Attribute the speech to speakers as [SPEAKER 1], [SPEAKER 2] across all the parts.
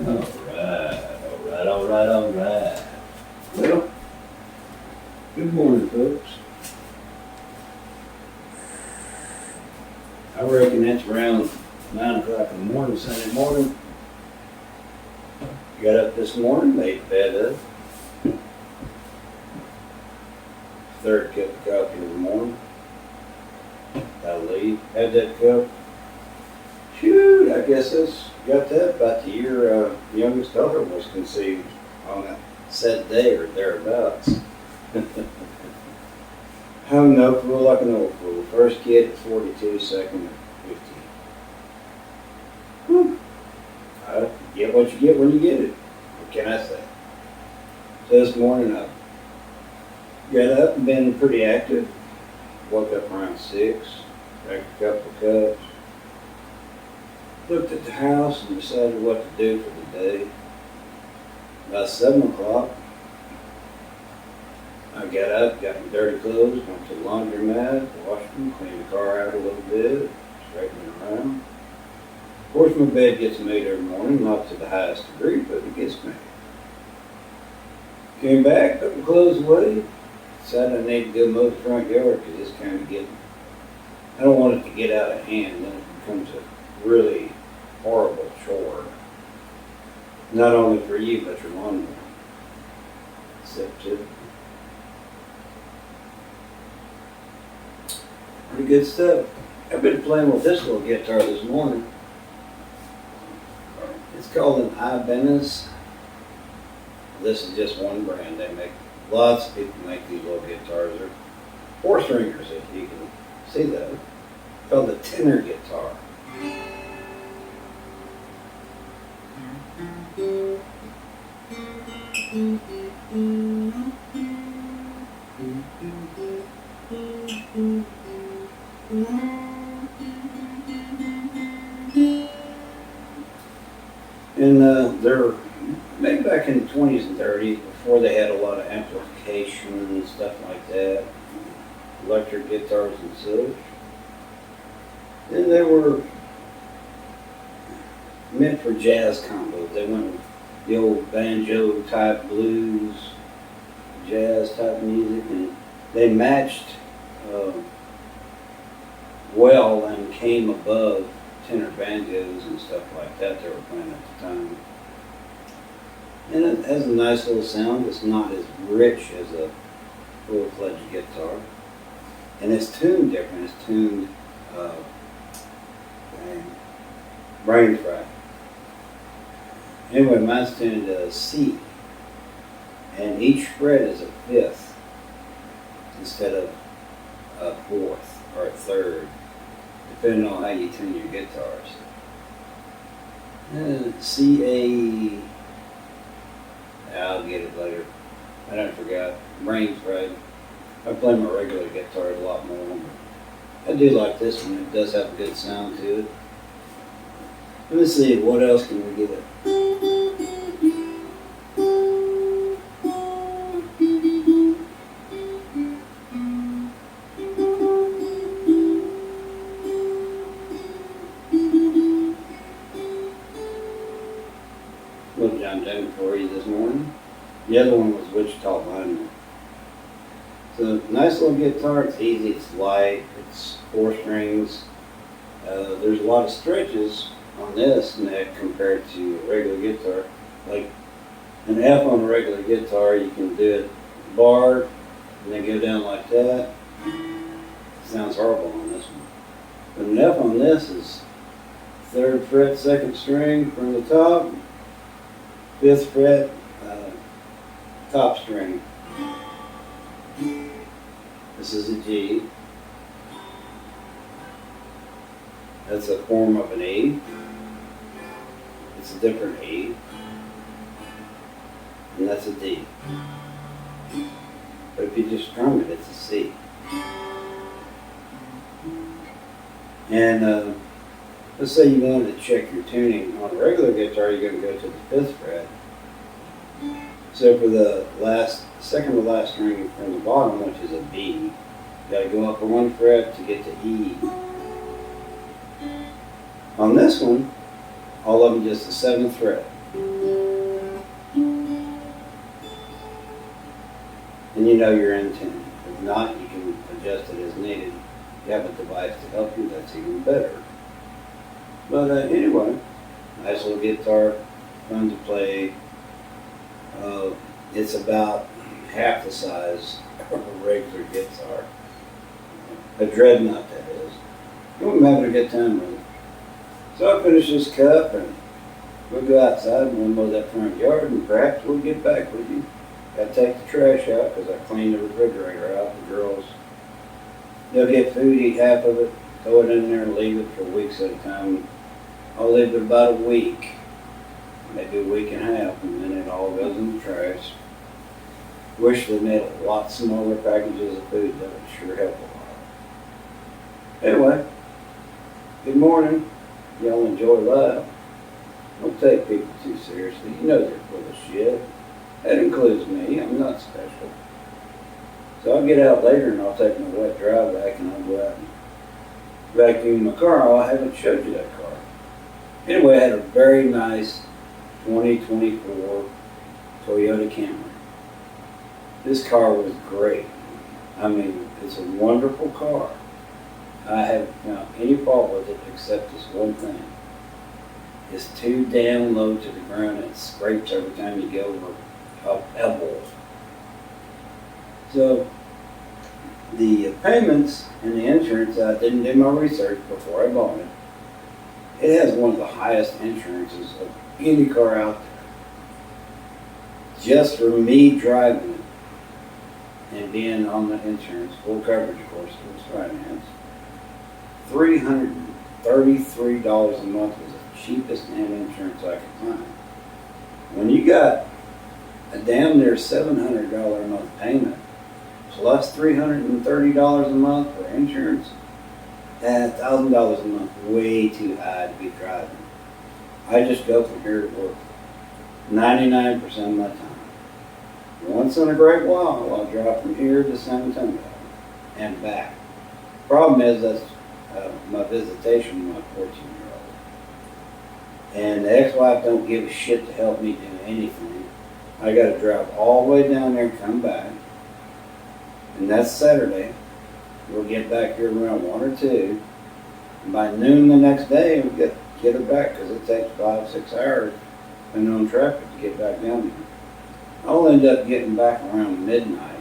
[SPEAKER 1] All right. Well, good morning, folks. I reckon that's around 9 o'clock in the morning, Sunday morning. Got up this morning, made bed up. Third cup of coffee in the morning. I leave, had that cup. Shoot, I guess that's got that about the year youngest daughter was conceived on that said day or thereabouts. Hung no fool like an old fool. First kid at 42, second at 50. Whew. I get what you get when you get it. What can I say? So this morning I got up and been pretty active. Woke up around 6, drank a couple of cups. Looked at the house and decided what to do for the day. About 7 o'clock, I got up, got my dirty clothes, went to the laundromat, washed them, cleaned the car out a little bit, straightened it around. Of course, my bed gets made every morning, not to the highest degree, but it gets made. Came back, put my clothes away, decided I need to go mow the front yard because it's kind of getting, I don't want it to get out of hand, then it becomes a really horrible chore. Not only for you, but your lawnmower. Except too. Pretty good stuff. I've been playing with this little guitar this morning. It's called an Ibanez. This is just one brand. They make, lots of people make these little guitars. They're 4-stringers, if you can see that. It's called the tenor guitar. And they're made back in the 20s and 30s before they had a lot of amplification and stuff like that, electric guitars and such. And they were meant for jazz combos. They went with the old banjo type blues, jazz type music, and they matched well and came above tenor banjos and stuff like that they were playing at the time. And it has a nice little sound. It's not as rich as a full-fledged guitar. And it's tuned different. It's tuned brain fry. Anyway, mine's tuned to C. And each fret is a fifth instead of a fourth or a third, depending on how you tune your guitars. C, A, I'll get it later. I don't forgot. Brain's right. I play my regular guitar a lot more. I do like this one. It does have a good sound to it. Let me see, what else can we get it? What I'm doing for you this morning. The other one was Wichita Lineman. It's a nice little guitar. It's easy, it's light, it's 4 strings. There's a lot of stretches on this neck compared to a regular guitar. Like an F on a regular guitar, you can do it bar and then go down like that. It sounds horrible on this one. But an F on this is 3rd fret, 2nd string from the top, 5th fret, top string. This is a G. That's a form of an E. It's a different E. And that's a D. But if you just strum it, it's a C. And let's say you wanted to check your tuning on a regular guitar, you're going to go to the 5th fret. So for the second to last string from the bottom, which is a B, you got to go up 1 fret to get to E. On this one, all of them just the 7th fret. and you know your intent. If not, you can adjust it as needed. If you have a device to help you, that's even better. But anyway, nice little guitar, fun to play. It's about half the size of a regular guitar. A dreadnought, that is. I'm having a good time with it. So I finish this cup and we'll go outside and we'll mow that front yard and perhaps we'll get back with you. Gotta take the trash out because I cleaned the refrigerator out. The girls, they'll get food, eat half of it, throw it in there and leave it for weeks at a time. I'll leave it about a week, maybe a week and a half, and then it all goes in the trash. Wish they made a lot smaller packages of food. That would sure help a lot. Anyway, good morning. Y'all enjoy life. Don't take people too seriously. You know they're full of shit. That includes me. I'm not special. So I'll get out later and I'll take my wet dry vac and I'll go out and vacuum my car. Oh, I haven't showed you that car. Anyway, I had a very nice 2024 Toyota Camry. This car was great. I mean, it's a wonderful car. I haven't found any fault with it except this one thing. It's too damn low to the ground. It scrapes every time you go over a pebble. So the payments and the insurance, I didn't do my research before I bought it. It has one of the highest insurances of any car out there. Just for me driving it and being on the insurance, full coverage of course, it was finance. $333 a month was the cheapest damn insurance I could find. When you got a damn near $700 a month payment plus $330 a month for insurance, that's $1,000 a month, way too high to be driving. I just go from here to work 99% of my time. Once in a great while, I'll drive from here to San Antonio and back. Problem is that's my visitation with my 14-year-old. And the ex-wife don't give a shit to help me do anything. I got to drive all the way down there and come back. And that's Saturday. We'll get back here around 1 or 2. And by noon the next day, we'll get her back because it takes 5-6 hours, depending on traffic, to get back down there. I'll end up getting back around midnight.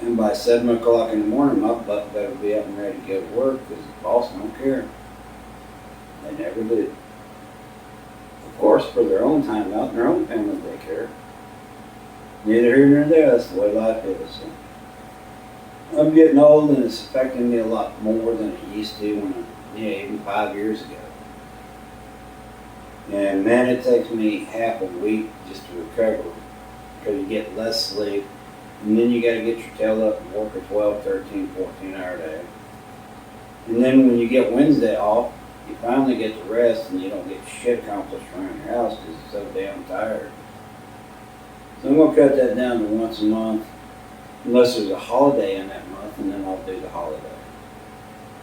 [SPEAKER 1] And by 7 o'clock in the morning, my butt better be up and ready to go to work because the boss don't care. They never do. Of course, for their own time out and their own family, they care. Neither here nor there, that's the way life is. So I'm getting old and it's affecting me a lot more than it used to when even 5 years ago. And man, it takes me half a week just to recover because you get less sleep. And then you got to get your tail up and work a 12, 13, 14-hour day. And then when you get Wednesday off, you finally get to rest and you don't get shit accomplished around your house because you're so damn tired. So I'm going to cut that down to once a month, unless there's a holiday in that month, and then I'll do the holiday.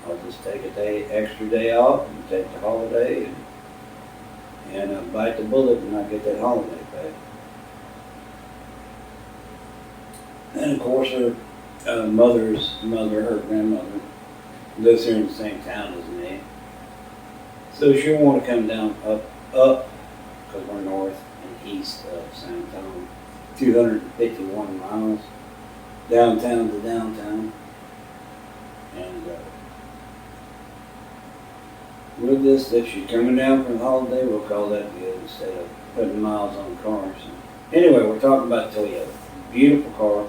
[SPEAKER 1] I'll just take a extra day off and take the holiday and bite the bullet and not get that holiday pay. And of course, her mother's mother, her grandmother, lives here in the same town as me. So she'll want to come down up, because we're north and east of San Antonio, 251 miles, downtown to downtown. And with this, if she's coming down for the holiday, we'll call that good instead of putting miles on the car. So anyway, we're talking about Toyota. Beautiful car.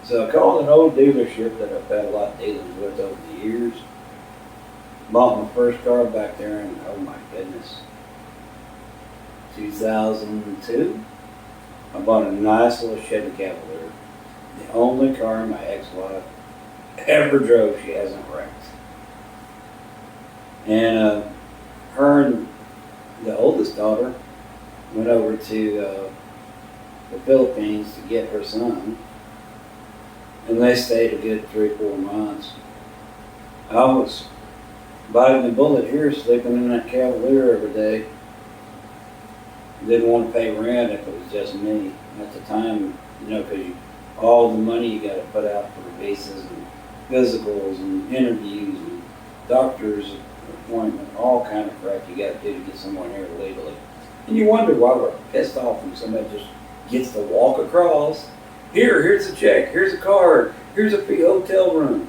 [SPEAKER 1] So I called an old dealership that I've had a lot of dealings with over the years. Bought my first car back there in, oh my goodness, 2002. I bought a nice little Chevy Cavalier. The only car my ex-wife ever drove she hasn't wrecked. And her and the oldest daughter went over to the Philippines to get her son. And they stayed a good 3-4 months. I was biting the bullet here, sleeping in that Cavalier every day. Didn't want to pay rent if it was just me at the time, because you all the money you gotta put out for visas and physicals and interviews and doctor's appointment, all kind of crap you gotta do to get someone here legally. And you wonder why we're pissed off when somebody just gets to walk across. Here's a check, here's a card, here's a free hotel room.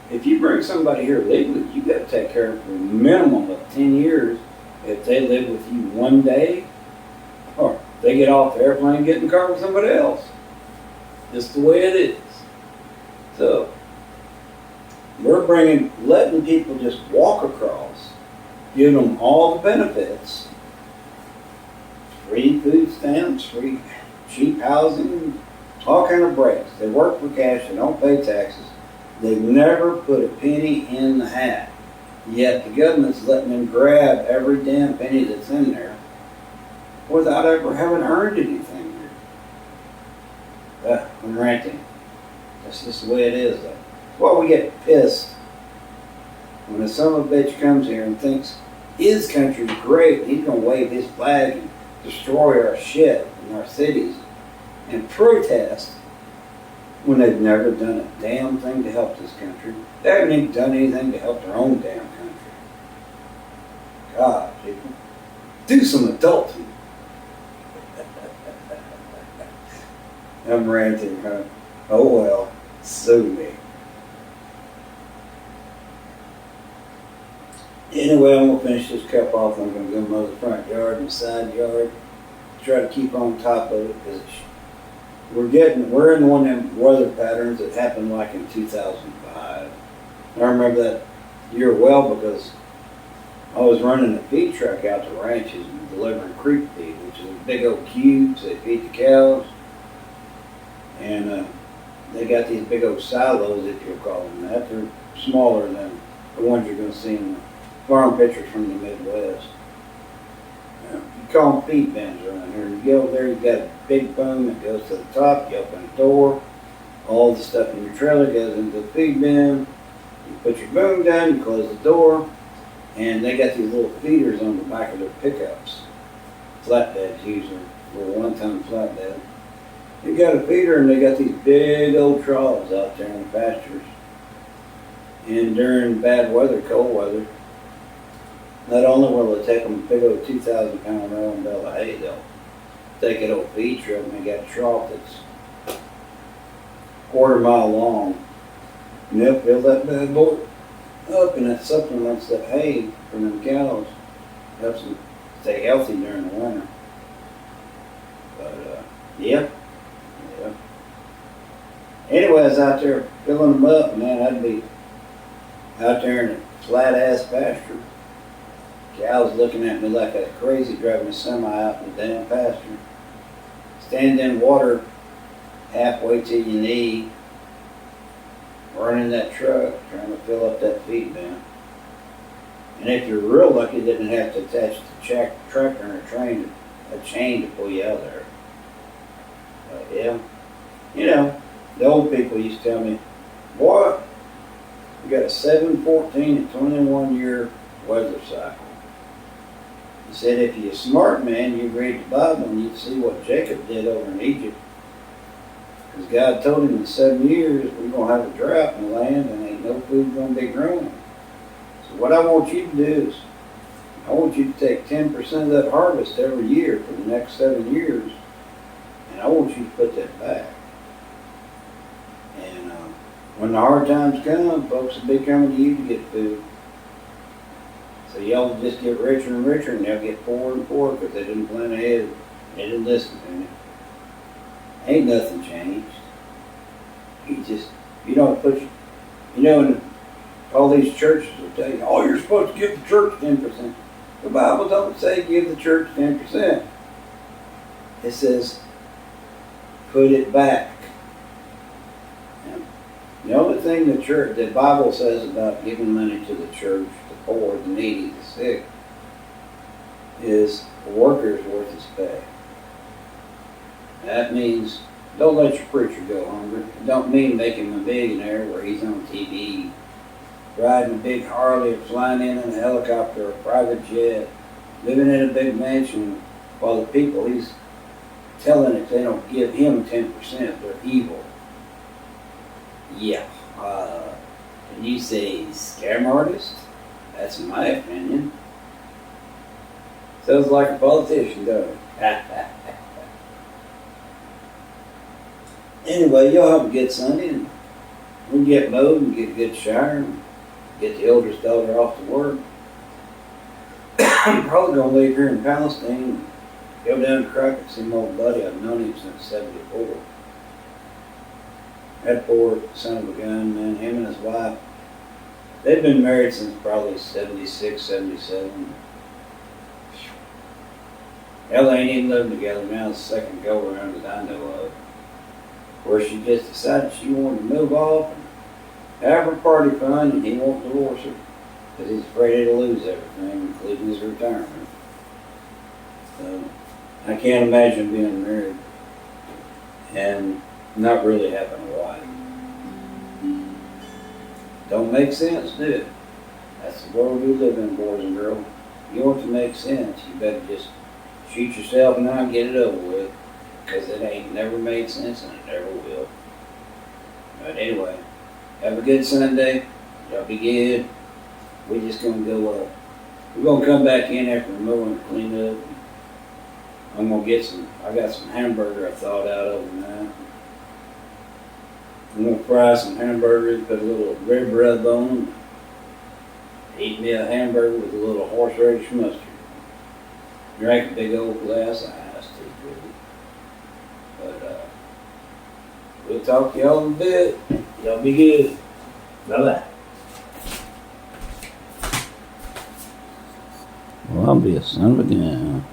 [SPEAKER 1] If you bring somebody here legally, you gotta take care of them for a minimum of 10 years if they live with you one day, or they get off the airplane and get in the car with somebody else. Just the way it is. So, we're letting people just walk across, give them all the benefits, free food stamps, free cheap housing, all kind of breaks. They work for cash, they don't pay taxes. They never put a penny in the hat. Yet the government's letting them grab every damn penny that's in there without ever having earned anything here. I'm ranting. That's just the way it is, though. That's why we get pissed when a son of a bitch comes here and thinks his country's great and he's going to wave his flag and destroy our shit in our cities and protest when they've never done a damn thing to help this country. They haven't even done anything to help their own damn country. God, people, do some adulting. I'm ranting, huh? Oh well, sue me. Anyway, I'm gonna finish this cup off. I'm gonna go mow the front yard and the side yard. Try to keep on top of it because we're in one of them weather patterns that happened like in 2005. I remember that year well because I was running a feed truck out to ranches and delivering creek feed, which is big old cubes they feed the cows. And they got these big old silos, if you'll call them that. They're smaller than the ones you're going to see in the farm pictures from the Midwest. You call them feed bins around here. You go there, you got a big boom that goes to the top. You open the door. All the stuff in your trailer goes into the feed bin. You put your boom down, you close the door, and they got these little feeders on the back of their pickups. Flatbeds usually, little one-ton flatbed. They got a feeder and they got these big old troughs out there in the pastures. And during bad weather, cold weather, not only will they take them a big old 2,000-pound rolling bale of hay, they'll take an old feed truck and they got a trough that's a quarter-mile long. And they'll fill that bad boy up, and that supplements that hay from them cows. Helps them stay healthy during the winter. But, yeah. Anyway, I was out there filling them up, man. I'd be out there in a flat-ass pasture. Cows looking at me like I was crazy driving a semi out in the damn pasture. Standing in water halfway to your knee, running that truck, trying to fill up that feed bin. And if you're real lucky, they didn't have to attach the tractor and a chain to pull you out of there. But yeah, you know, the old people used to tell me, boy, we got a 7, 14, and 21-year weather cycle. He said, if you're a smart man, you'd read the Bible and you'd see what Jacob did over in Egypt. Because God told him in 7 years, we're going to have a drought in the land and ain't no food going to be growing. So what I want you to do is, I want you to take 10% of that harvest every year for the next 7 years, and I want you to put that back. And when the hard times come, folks will be coming to you to get food. So y'all just get richer and richer, and they'll get poorer and poorer because they didn't plan ahead. They didn't listen to me. Ain't nothing changed. You don't put, and all these churches will tell you, oh, you're supposed to give the church 10%. The Bible don't say give the church 10%. It says put it back. The only thing the Bible says about giving money to the church, the poor, the needy, the sick, is a worker's worth his pay. That means don't let your preacher go hungry. It don't mean make him a millionaire where he's on TV, riding a big Harley, or flying in a helicopter or a private jet, living in a big mansion, while the people he's telling if they don't give him 10%, they're evil. Yeah. And you say scam artist? That's my opinion. Sounds like a politician, doesn't it? Anyway, y'all have a good Sunday, and we can get mowed and get a good shower and get the oldest daughter off to work. I'm probably gonna leave here in Palestine, go down to Crockett, see my old buddy. I've known him since '74. That poor son of a gun, man, him and his wife, they've been married since probably '76, '77. Hell, they ain't even living together now. It's the second go around that I know of. Where she just decided she wanted to move off and have her party fun, and he won't divorce her because he's afraid he'll lose everything, including his retirement. So I can't imagine being married and not really having a wife. Don't make sense, do it? That's the world we live in, boys and girls. You want it to make sense, you better just shoot yourself now and get it over with, because it ain't never made sense and it never will. But anyway, have a good Sunday. Y'all be good. We're just gonna go we're gonna come back in after the mowing and clean up. I'm gonna get I got some hamburger I thawed out overnight. I'm gonna fry some hamburgers, put a little rib rub on them. Eat me a hamburger with a little horseradish mustard. Drink a big old glass of ice tea. But we'll talk to y'all in a bit. Y'all be good. Bye-bye. Well, I'll be a son of a gun.